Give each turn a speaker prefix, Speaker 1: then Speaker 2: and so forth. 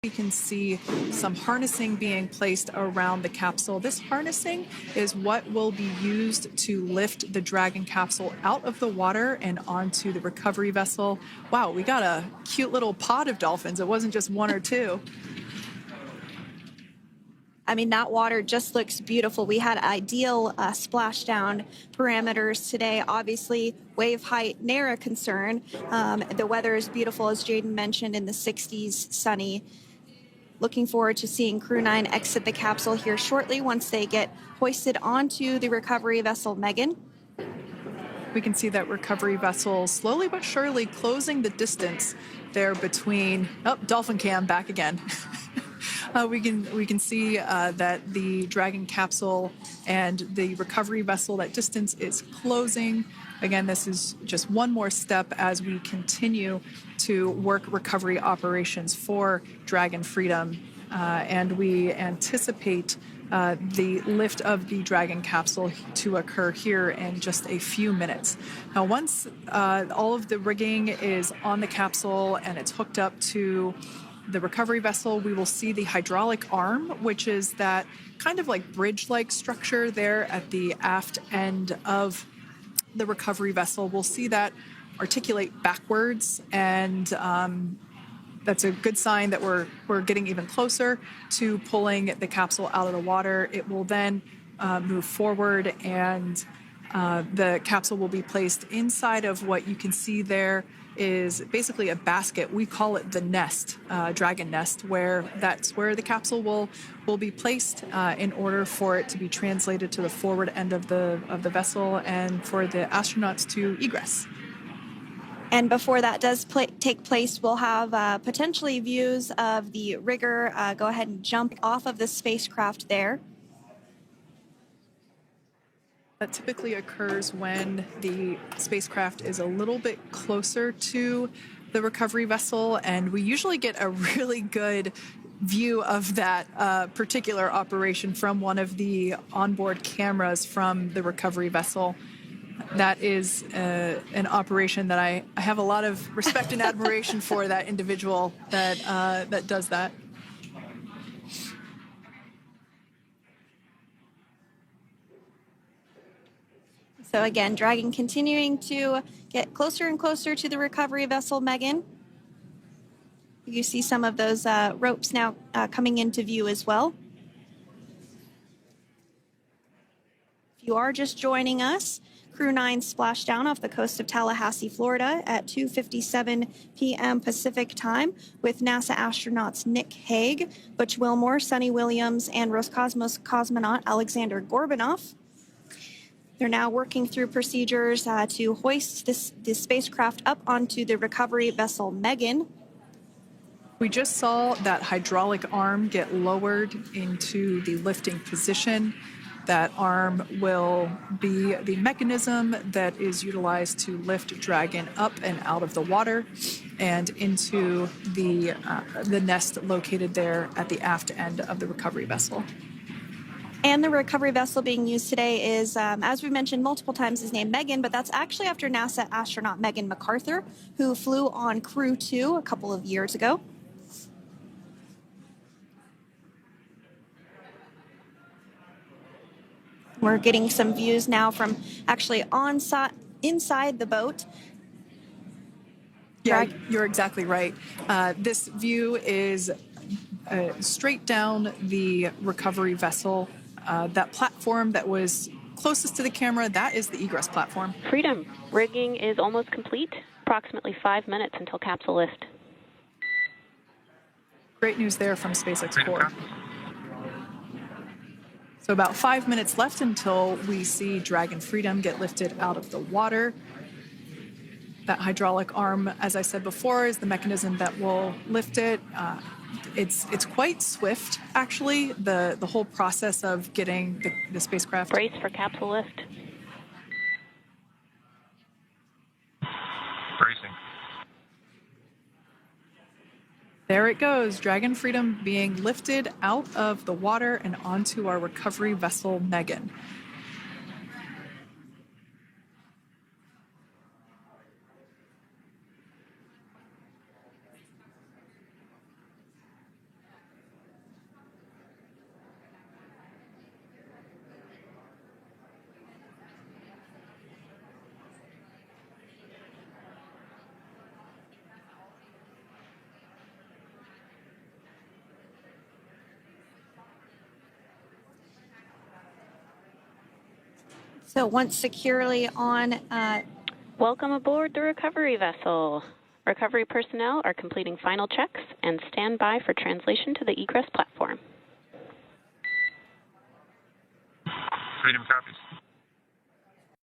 Speaker 1: We can see some harnessing being placed around the capsule. This harnessing is what will be used to lift the Dragon capsule out of the water and onto the recovery vessel. Wow, we got a cute little pod of dolphins. It wasn't just one or two.
Speaker 2: I mean, that water just looks beautiful. We had ideal splashdown parameters today. Obviously, wave height, ne'er a concern. The weather is beautiful, as Jaden mentioned, in the 60s, sunny. Looking forward to seeing Crew 9 exit the capsule here shortly once they get hoisted onto the recovery vessel Megan.
Speaker 1: We can see that recovery vessel slowly but surely closing the distance there between, oh, dolphin cam back again. We can see that the Dragon capsule and the recovery vessel, that distance is closing. Again, this is just one more step as we continue to work recovery operations for Dragon Freedom, and we anticipate the lift of the Dragon capsule to occur here in just a few minutes. Now, once all of the rigging is on the capsule and it's hooked up to the recovery vessel, we will see the hydraulic arm, which is that kind of like bridge-like structure there at the aft end of the recovery vessel. We'll see that articulate backwards, and that's a good sign that we're getting even closer to pulling the capsule out of the water. It will then move forward, and the capsule will be placed inside of what you can see there is basically a basket. We call it the nest, Dragon nest, where that's where the capsule will be placed in order for it to be translated to the forward end of the vessel and for the astronauts to egress.
Speaker 2: And before that does take place, we'll have potentially views of the rigger go ahead and jump off of the spacecraft there.
Speaker 1: That typically occurs when the spacecraft is a little bit closer to the recovery vessel, and we usually get a really good view of that particular operation from one of the onboard cameras from the recovery vessel. That is an operation that I have a lot of respect and admiration for, that individual that does that.
Speaker 2: So again, Dragon continuing to get closer and closer to the recovery vessel Megan. You see some of those ropes now coming into view as well. If you are just joining us, Crew 9 splashed down off the coast of Tallahassee, Florida at 2:57 p.m. Pacific time with NASA astronauts Nick Hague, Butch Wilmore, Sunny Williams, and Roscosmos cosmonaut Alexander Gorbanov. They're now working through procedures to hoist this spacecraft up onto the recovery vessel Megan.
Speaker 1: We just saw that hydraulic arm get lowered into the lifting position. That arm will be the mechanism that is utilized to lift Dragon up and out of the water and into the nest located there at the aft end of the recovery vessel.
Speaker 2: And the recovery vessel being used today is, as we mentioned multiple times, is named Megan, but that's actually after NASA astronaut Megan McArthur, who flew on Crew 2 a couple of years ago. We're getting some views now from actually inside the boat.
Speaker 1: Yeah, you're exactly right. This view is straight down the recovery vessel. That platform that was closest to the camera, that is the egress platform.
Speaker 3: Freedom. Rigging is almost complete. Approximately 5 minutes until capsule lift.
Speaker 1: Great news there from SpaceX Core. So about 5 minutes left until we see Dragon Freedom get lifted out of the water. That hydraulic arm, as I said before, is the mechanism that will lift it. It's quite swift, actually, the whole process of getting the spacecraft.
Speaker 3: Brace for capsule lift.
Speaker 4: Bracing.
Speaker 1: There it goes, Dragon Freedom being lifted out of the water and onto our recovery vessel, Megan.
Speaker 2: So once securely on,
Speaker 3: Welcome aboard the recovery vessel. Recovery personnel are completing final checks and stand by for translation to the egress platform.
Speaker 4: Freedom copies.